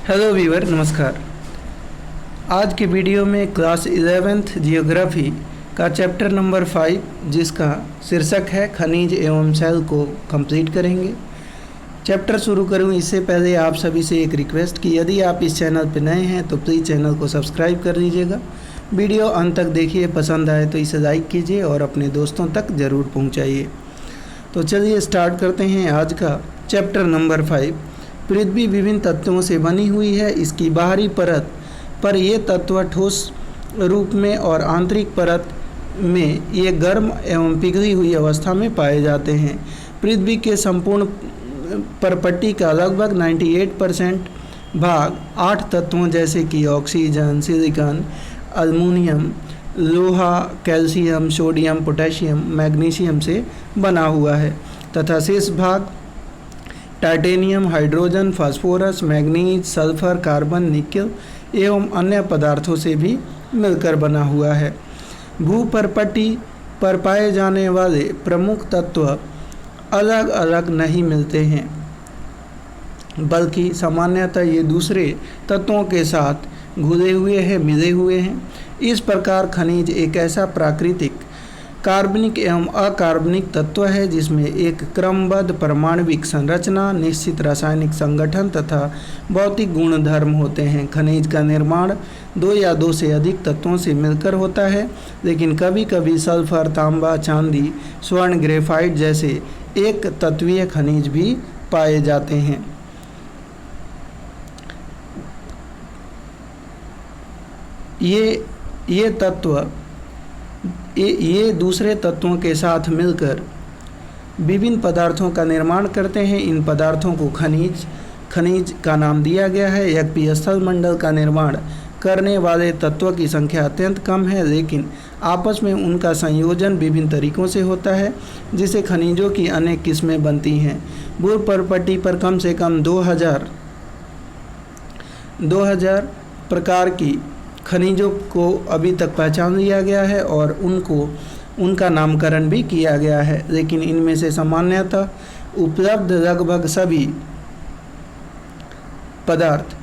Hello viewer, नमस्कार। आज के वीडियो में क्लास 11th जियोग्राफी का चैप्टर नंबर 5 जिसका शीर्षक है खनिज एवं सेल को कंप्लीट करेंगे। चैप्टर शुरू करूं इससे पहले आप सभी से एक रिक्वेस्ट कि यदि आप इस चैनल पर नए हैं तो प्लीज़ चैनल को सब्सक्राइब कर लीजिएगा। वीडियो अंत तक देखिए, पसंद आए तो इसे लाइक कीजिए और अपने दोस्तों तक ज़रूर पहुँचाइए। तो चलिए स्टार्ट करते हैं आज का चैप्टर नंबर 5। पृथ्वी विभिन्न तत्वों से बनी हुई है। इसकी बाहरी परत पर ये तत्व ठोस रूप में और आंतरिक परत में ये गर्म एवं पिघली हुई अवस्था में पाए जाते हैं। पृथ्वी के संपूर्ण परपट्टी का लगभग 98% भाग 8 तत्वों जैसे कि ऑक्सीजन, सिलिकॉन, अल्मीनियम, लोहा, कैल्शियम, सोडियम, पोटेशियम, मैग्नीशियम से बना हुआ है तथा शेष भाग titanium, hydrogen, phosphorus, manganese, sulphur, carbon, nickel एवं अन्य पदार्थों से भी मिलकर बना हुआ है। भूपरपट्टी पर पाए जाने वाले प्रमुख तत्व अलग अलग नहीं मिलते हैं, बल्कि सामान्यतः ये दूसरे तत्वों के साथ घुले हुए हैं, मिले हुए हैं। इस प्रकार खनिज एक ऐसा प्राकृतिक कार्बनिक एवं अकार्बनिक तत्व है जिसमें एक क्रमबद्ध परमाणविक संरचना, निश्चित रासायनिक संगठन तथा भौतिक गुणधर्म होते हैं। खनिज का निर्माण 2 या 2 से अधिक तत्वों से मिलकर होता है, लेकिन कभी कभी सल्फर, तांबा, चांदी, स्वर्ण, ग्रेफाइट जैसे एक तत्वीय खनिज भी पाए जाते हैं। ये तत्व ये दूसरे तत्वों के साथ मिलकर विभिन्न पदार्थों का निर्माण करते हैं। इन पदार्थों को खनिज का नाम दिया गया है। यद्यपि स्थल मंडल का निर्माण करने वाले तत्वों की संख्या अत्यंत कम है, लेकिन आपस में उनका संयोजन विभिन्न तरीकों से होता है, जिससे खनिजों की अनेक किस्में बनती हैं। भूपरपट्टी पर कम से कम 2000 प्रकार की खनिजों को अभी तक पहचान लिया गया है और उनका नामकरण भी किया गया है, लेकिन इनमें से सामान्यतः उपलब्ध लगभग सभी पदार्थ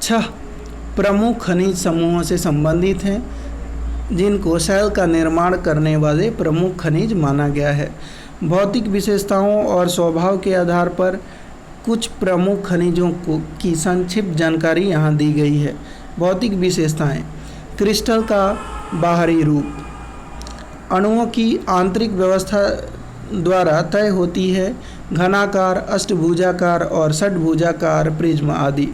6 प्रमुख खनिज समूहों से संबंधित हैं, जिनको सेल का निर्माण करने वाले प्रमुख खनिज माना गया है। भौतिक विशेषताओं और स्वभाव के आधार पर कुछ प्रमुख खनिजों की संक्षिप्त जानकारी यहाँ दी गई है। भौतिक विशेषताएं: क्रिस्टल का बाहरी रूप अणुओं की आंतरिक व्यवस्था द्वारा तय होती है। घनाकार, अष्टभुजाकार और षटभुजाकार प्रिज्म आदि।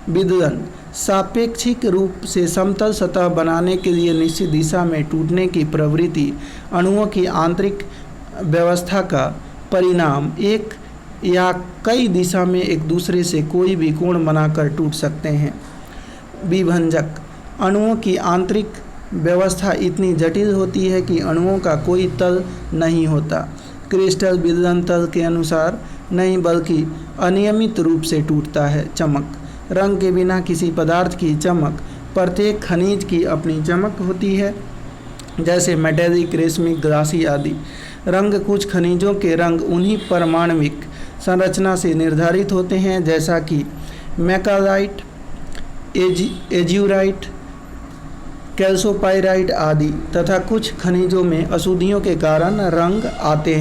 विदलन: सापेक्षिक रूप से समतल सतह बनाने के लिए निश्चित दिशा में टूटने की प्रवृत्ति अणुओं की आंतरिक व्यवस्था का परिणाम। एक या कई दिशा में एक दूसरे से कोई भी कोण बनाकर टूट सकते हैं। विभंजक: अणुओं की आंतरिक व्यवस्था इतनी जटिल होती है कि अणुओं का कोई तल नहीं होता। क्रिस्टल विदलन तल के अनुसार नहीं बल्कि अनियमित रूप से टूटता है। चमक: रंग के बिना किसी पदार्थ की चमक प्रत्येक खनिज की अपनी चमक होती है, जैसे मेटेलिक, रेशमिक, ग्लासी आदि। रंग: कुछ खनिजों के रंग उन्हीं परमाणविक संरचना से निर्धारित होते हैं, जैसा कि मैकालाइट, एज्यूराइट, कैल्सोपाइराइट आदि, तथा कुछ खनिजों में अशुद्धियों के कारण रंग आते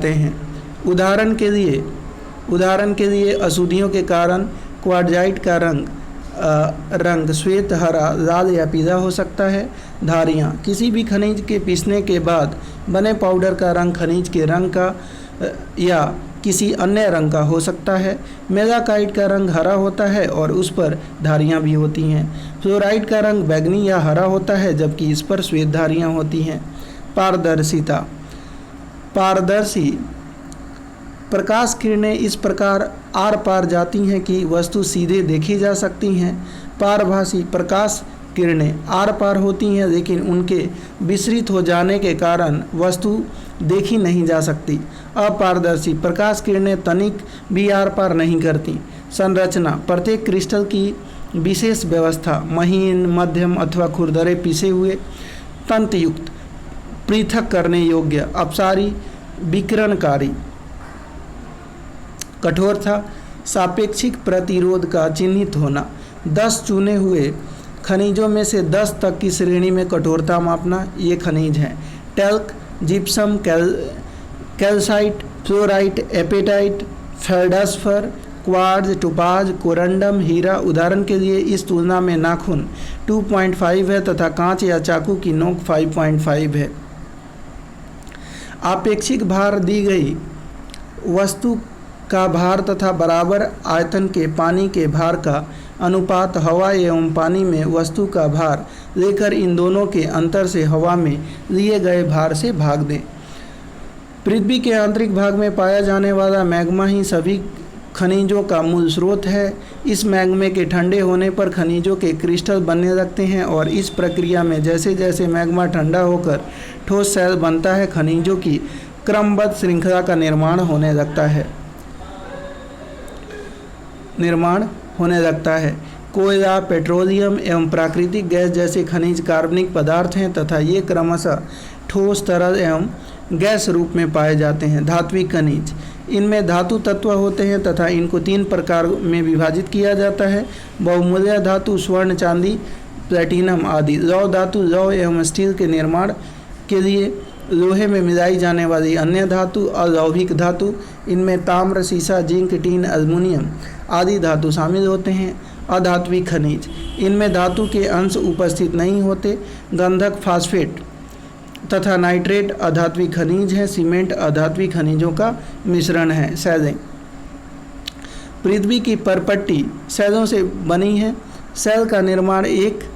हैं। उदाहरण के लिए अशुद्धियों के कारण क्वार्ट्जाइट का रंग श्वेत, हरा, लाल या पीला हो सकता है। धारियाँ: किसी भी खनिज के पीसने के बाद बने पाउडर का रंग खनिज के रंग का या किसी अन्य रंग का हो सकता है। मेलाकाइट का रंग हरा होता है और उस पर धारियाँ भी होती हैं। फ्लोराइड का रंग बैंगनी या हरा होता है, जबकि इस पर श्वेत धारियाँ होती हैं। पारदर्शिता: पारदर्शी प्रकाश किरणें इस प्रकार आर पार जाती हैं कि वस्तु सीधे देखी जा सकती हैं। पारभासी प्रकाश किरणें आर पार होती हैं, लेकिन उनके विसरित हो जाने के कारण वस्तु देखी नहीं जा सकती। अपारदर्शी प्रकाश किरणें तनिक भी आर पार नहीं करती। संरचना: प्रत्येक क्रिस्टल की विशेष व्यवस्था। महीन, मध्यम अथवा खुरदरे पिसे हुए, तंतुयुक्त, पृथक करने योग्य, अपसारी, विकिरणकारी। कठोरता: सापेक्षिक प्रतिरोध का चिन्हित होना, 10 चुने हुए खनिजों में से 10 तक की श्रेणी में कठोरता मापना, ये खनिज हैं। Talc, gypsum, calcite, fluorite, apatite, feldspar, quartz, topaz, corundum, हीरा। उदाहरण के लिए इस तुलना में नाखून 2.5 है तथा कांच या चाकू की नोक 5.5 है। आपेक्षिक भार दी गई वस्तु का भार तथा बराबर आयतन के पानी के भार का अनुपात हवा एवं पानी में वस्तु का भार लेकर इन दोनों के अंतर से हवा में लिए गए भार से भाग दें। पृथ्वी के आंतरिक भाग में पाया जाने वाला मैग्मा ही सभी खनिजों का मूल स्रोत है। इस मैग्मे के ठंडे होने पर खनिजों के क्रिस्टल बनने लगते हैं और इस प्रक्रिया में जैसे जैसे मैग्मा ठंडा होकर ठोस सेल बनता है, खनिजों की क्रमबद्ध श्रृंखला का निर्माण होने लगता है। कोयला, पेट्रोलियम एवं प्राकृतिक गैस जैसे खनिज कार्बनिक पदार्थ हैं तथा ये क्रमशः ठोस, तरल एवं गैस रूप में पाए जाते हैं। धात्विक खनिज, इनमें धातु तत्व होते हैं तथा इनको 3 प्रकार में विभाजित किया जाता है: बहुमूल्य धातु, स्वर्ण, चांदी, प्लेटिनम आदि। लौह धातु, लौह एवं स्टील के निर्माण के लिए लोहे में मिलाई जाने वाली अन्य धातु। अलौहिक धातु, इनमें ताम्र, सीसा, जिंक, टीन, एल्युमिनियम आदि धातु शामिल होते हैं। अधात्विक खनिज, इनमें धातु के अंश उपस्थित नहीं होते। गंधक, फास्फेट तथा नाइट्रेट अधात्विक खनिज हैं। सीमेंट अधात्विक खनिजों का मिश्रण है। सेलें, पृथ्वी की परपट्टी सेलों से बनी है। सेल का निर्माण एक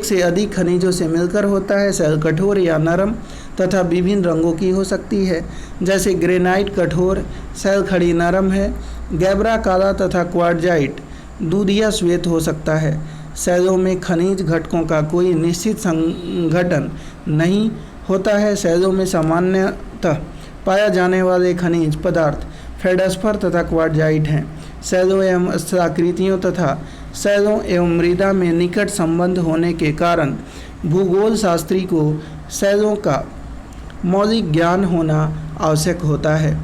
से अधिक खनिजों से मिलकर होता है। सेल कठोर या नरम तथा विभिन्न रंगों की हो सकती है, जैसे ग्रेनाइट कठोर, सेल खड़ी नरम है। गैब्रा काला तथा क्वार्ट्जाइट दूधिया श्वेत हो सकता है। सेलों में खनिज घटकों का कोई निश्चित संगठन नहीं होता है। सेलों में सामान्यतः पाया जाने वाले खनिज पदार्थ फेल्डस्फर तथा क्वार्ट्जाइट हैं। सेलों एवं स्थलाकृतियों तथा सेलों एवं मृदा में निकट संबंध होने के कारण भूगोल शास्त्री को सेलों का मौलिक ज्ञान होना आवश्यक होता है।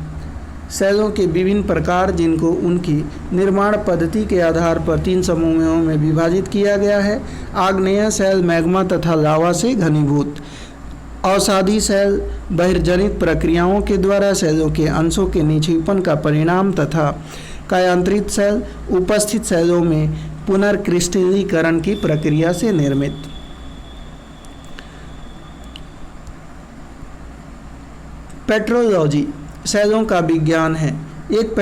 सेलों के विभिन्न प्रकार, जिनको उनकी निर्माण पद्धति के आधार पर 3 समूहों में विभाजित किया गया है: आग्नेय सेल मैग्मा तथा लावा से घनीभूत, अवसादी सेल बहिर्जनित प्रक्रियाओं के द्वारा सेलों के अंशों के निक्षेपण का परिणाम तथा कायांतरित सेल उपस्थित सेलों में पुनर्क्रिस्टलीकरण की प्रक्रिया से निर्मित। पेट्रोलॉजी सेलों का विज्ञान है। एक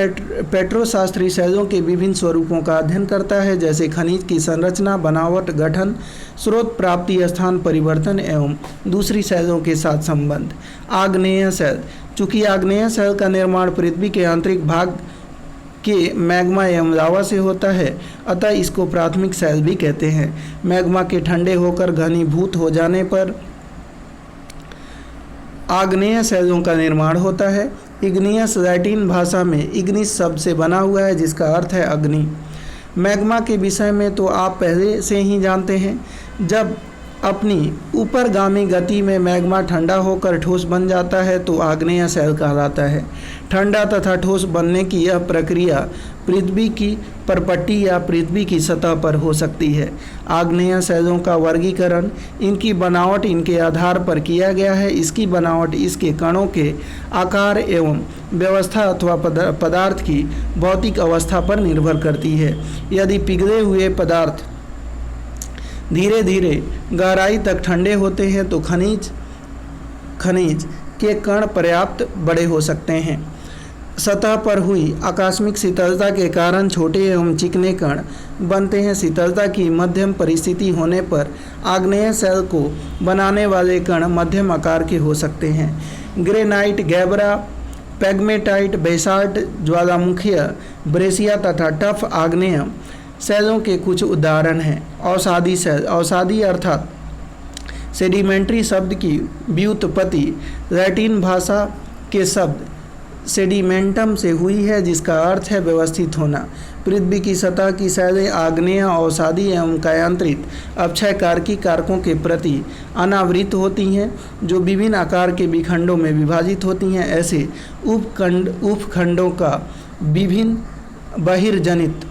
पेट्रोशास्त्री सेलों के विभिन्न स्वरूपों का अध्ययन करता है, जैसे खनिज की संरचना, बनावट, गठन, स्रोत प्राप्ति, स्थान परिवर्तन एवं दूसरी सेलों के साथ संबंध। आग्नेय सेल, चूँकि आग्नेय सेल का निर्माण पृथ्वी के आंतरिक भाग के मैग्मा एवं लावा से होता है, अतः इसको प्राथमिक सेल भी कहते हैं। मैग्मा के ठंडे होकर घनीभूत हो जाने पर आग्नेय सेलों का निर्माण होता है। इग्नियस लैटिन भाषा में इग्निस शब्द से बना हुआ है, जिसका अर्थ है अग्नि। मैग्मा के विषय में तो आप पहले से ही जानते हैं। जब अपनी ऊपरगामी गति में मैग्मा ठंडा होकर ठोस बन जाता है तो आग्नेय सेल कहलाता है। ठंडा तथा ठोस बनने की यह प्रक्रिया पृथ्वी की परपट्टी या पृथ्वी की सतह पर हो सकती है। आग्नेय सेलों का वर्गीकरण इनकी बनावट इनके आधार पर किया गया है। इसकी बनावट इसके कणों के आकार एवं व्यवस्था अथवा पदार्थ की भौतिक अवस्था पर निर्भर करती है। यदि पिघले हुए पदार्थ धीरे धीरे गहराई तक ठंडे होते हैं तो खनिज के कण पर्याप्त बड़े हो सकते हैं। सतह पर हुई आकस्मिक शीतलता के कारण छोटे एवं चिकने कण बनते हैं। शीतलता की मध्यम परिस्थिति होने पर आग्नेय सेल को बनाने वाले कण मध्यम आकार के हो सकते हैं। ग्रेनाइट, गैब्रा, पेग्मेटाइट, बेसाल्ट, ज्वालामुखीय, ब्रेसिया तथा टफ आग्नेय सेलों के कुछ उदाहरण हैं। अवसादी सेल, अवसादी अर्थात सेडिमेंट्री शब्द की व्युत्पत्ति लैटिन भाषा के शब्द सेडिमेंटम से हुई है, जिसका अर्थ है व्यवस्थित होना। पृथ्वी की सतह की सेलें आग्नेय, अवसादी एवं कायांतरित अपक्षयकारकी कारकों के प्रति अनावृत होती हैं, जो विभिन्न आकार के विखंडों में विभाजित होती हैं। ऐसे उपखंडों का विभिन्न बहिर्जनित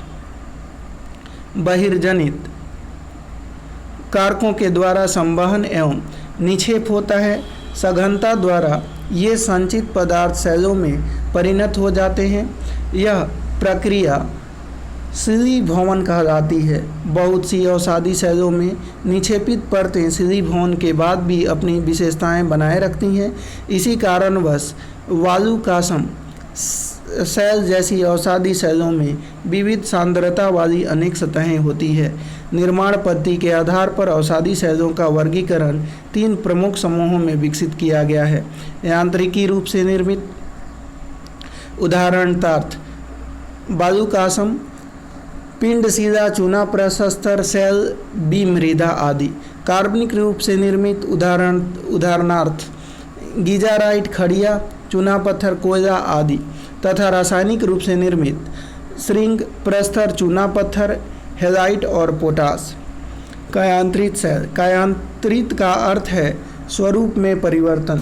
कारकों के द्वारा संवहन एवं निक्षेप होता है। सघनता द्वारा ये संचित पदार्थ सेलों में परिणत हो जाते हैं। यह प्रक्रिया शीलीभवन कहलाती है। बहुत सी अवसादी सेलों में निक्षेपित परतें शीलीभवन के बाद भी अपनी विशेषताएं बनाए रखती हैं। इसी कारणवश वालुकासम सेल जैसी अवसादी सेलों में विविध सांद्रता वाली अनेक सतहें होती है। निर्माण पद्धति के आधार पर अवसादी सेलों का वर्गीकरण 3 प्रमुख समूहों में विकसित किया गया है। यांत्रिकी रूप से निर्मित, उदाहरणार्थ वालुकासम, पिंड सीधा चूना प्रशस्तर सेल, बी मृदा आदि। कार्बनिक रूप से निर्मित, उदाहरणार्थ गीजाराइट, खड़िया, चूना पत्थर, कोयला आदि। तथा रासायनिक रूप से निर्मित श्रृंग प्रस्तर, चूना पत्थर, हेलाइट और पोटास। कायांतरित सेल। कायांतरित का अर्थ है स्वरूप में परिवर्तन,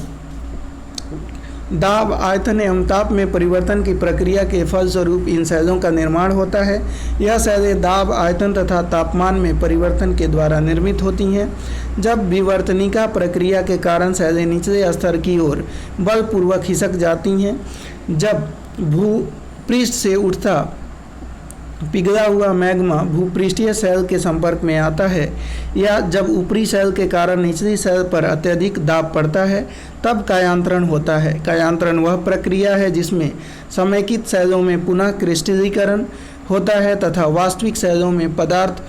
दाब, आयतन एवं ताप में परिवर्तन की प्रक्रिया के फलस्वरूप इन सेलों का निर्माण होता है। यह सेलें दाब, आयतन तथा तापमान में परिवर्तन के द्वारा निर्मित होती हैं। जब विवर्तनिका प्रक्रिया के कारण सेलें निचले स्तर की ओर बलपूर्वक खिसक जाती हैं, जब भूपृष्ठ से उठता पिघला हुआ मैग्मा भूपृष्ठीय सेल के संपर्क में आता है, या जब ऊपरी सेल के कारण निचली सेल पर अत्यधिक दाब पड़ता है, तब कायांतरण होता है। कायांतरण वह प्रक्रिया है जिसमें समेकित सेलों में पुनः क्रिस्टलीकरण होता है तथा वास्तविक सेलों में पदार्थ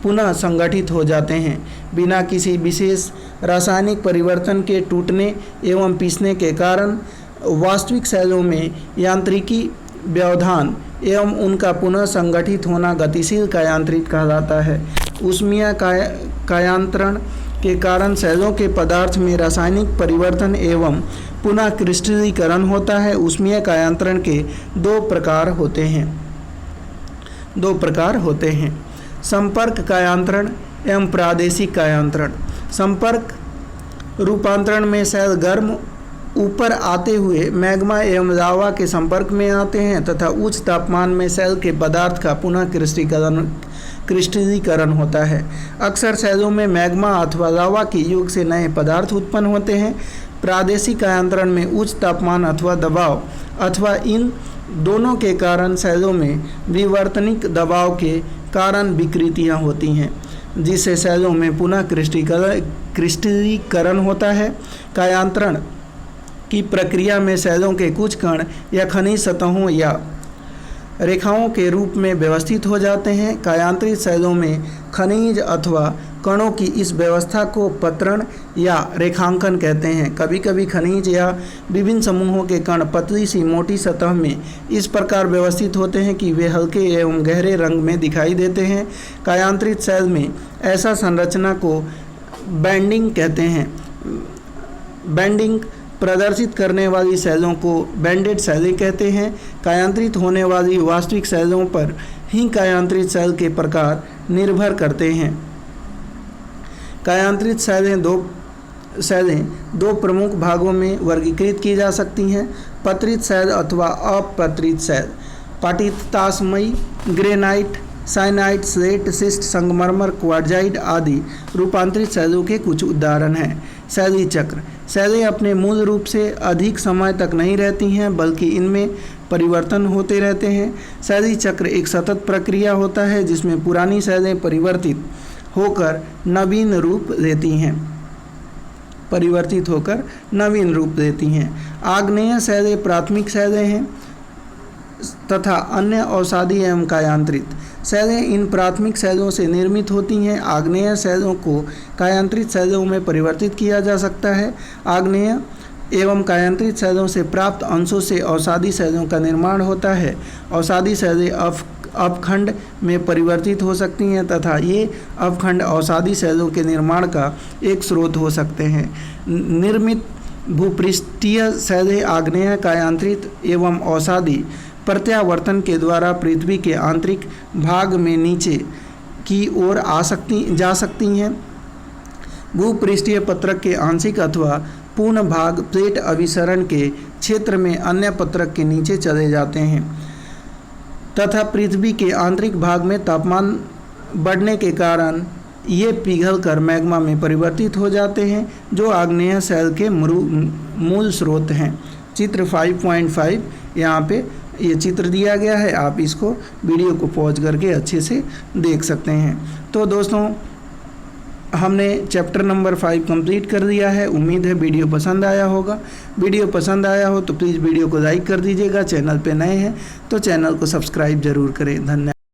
पुनः संगठित हो जाते हैं। बिना किसी विशेष रासायनिक परिवर्तन के टूटने एवं पिसने के कारण वास्तविक सेलों में यांत्रिकी व्यवधान एवं उनका पुनः संगठित होना गतिशील कायांतरित कहलाता है। ऊष्मीय कायांतरण के कारण सेलों के पदार्थ में रासायनिक परिवर्तन एवं पुनः क्रिस्टलीकरण होता है। ऊष्मीय कायांतरण के दो प्रकार होते हैं, संपर्क कायांतरण एवं प्रादेशिक कायांतरण। संपर्क रूपांतरण में सेल गर्म ऊपर आते हुए मैग्मा एवं लावा के संपर्क में आते हैं तथा उच्च तापमान में सेल के पदार्थ का पुनः क्रिस्टलीकरण होता है। अक्सर सेलों में मैग्मा अथवा लावा के योग से नए पदार्थ उत्पन्न होते हैं। प्रादेशिक कायांतरण में उच्च तापमान अथवा दबाव अथवा इन दोनों के कारण सेलों में विवर्तनिक दबाव के कारण विकृतियाँ होती हैं, जिससे सेलों में पुनः क्रिस्टलीकरण होता है। कायांतरण की प्रक्रिया में सेलों के कुछ कण या खनिज सतहों या रेखाओं के रूप में व्यवस्थित हो जाते हैं। कायांतरित सेलों में खनिज अथवा कणों की इस व्यवस्था को पत्रण या रेखांकन कहते हैं। कभी कभी खनिज या विभिन्न समूहों के कण पतली सी मोटी सतह में इस प्रकार व्यवस्थित होते हैं कि वे हल्के एवं गहरे रंग में दिखाई देते हैं। कायांतरित सेल में ऐसा संरचना को बैंडिंग कहते हैं। बैंडिंग प्रदर्शित करने वाली सेलों को बैंडेड सेलें कहते हैं। कायांतरित होने वाली वास्तविक सेलों पर ही कायांतरित सेल के प्रकार निर्भर करते हैं। कायांतरित सेलें दो प्रमुख भागों में वर्गीकृत की जा सकती हैं, पत्रित सेल अथवा अपत्रित सेल। पतितासमयी, ग्रेनाइट, साइनाइट, स्लेट, शिस्ट, संगमरमर, क्वार्जाइट आदि रूपांतरित सेलों के कुछ उदाहरण हैं। शैली चक्र। सेलें अपने मूल रूप से अधिक समय तक नहीं रहती हैं, बल्कि इनमें परिवर्तन होते रहते हैं। शैली चक्र एक सतत प्रक्रिया होता है जिसमें पुरानी सेलें परिवर्तित होकर नवीन रूप लेती हैं। आग्नेय सेलें प्राथमिक सेलें हैं तथा अन्य अवसादी एवं कायांतरित सेलें इन प्राथमिक सेलों से निर्मित होती हैं। आग्नेय सेलों को कायांतरित सेलों में परिवर्तित किया जा सकता है। आग्नेय एवं कायांतरित सेलों से प्राप्त अंशों से अवसादी सेलों का निर्माण होता है। अवसादी सेलें अपखंड में परिवर्तित हो सकती हैं तथा ये अपखंड अवसादी सेलों के निर्माण का एक स्रोत हो सकते हैं। निर्मित भूपृष्ठीय सेलें आग्नेय, कायांतरित एवं अवसादी प्रत्यावर्तन के द्वारा पृथ्वी के आंतरिक भाग में नीचे की ओर जा सकती हैं। भूपृष्ठीय पत्रक के आंशिक अथवा पूर्ण भाग प्लेट अभिसरण के क्षेत्र में अन्य पत्रक के नीचे चले जाते हैं तथा पृथ्वी के आंतरिक भाग में तापमान बढ़ने के कारण ये पिघलकर मैग्मा में परिवर्तित हो जाते हैं, जो आग्नेय शैल के मूल स्रोत हैं। चित्र 5.5 यहाँ पे ये चित्र दिया गया है, आप इसको वीडियो को पॉज करके अच्छे से देख सकते हैं। तो दोस्तों, हमने चैप्टर नंबर 5 कंप्लीट कर दिया है। उम्मीद है वीडियो पसंद आया होगा। वीडियो पसंद आया हो तो प्लीज़ वीडियो को लाइक कर दीजिएगा। चैनल पे नए हैं तो चैनल को सब्सक्राइब ज़रूर करें। धन्यवाद।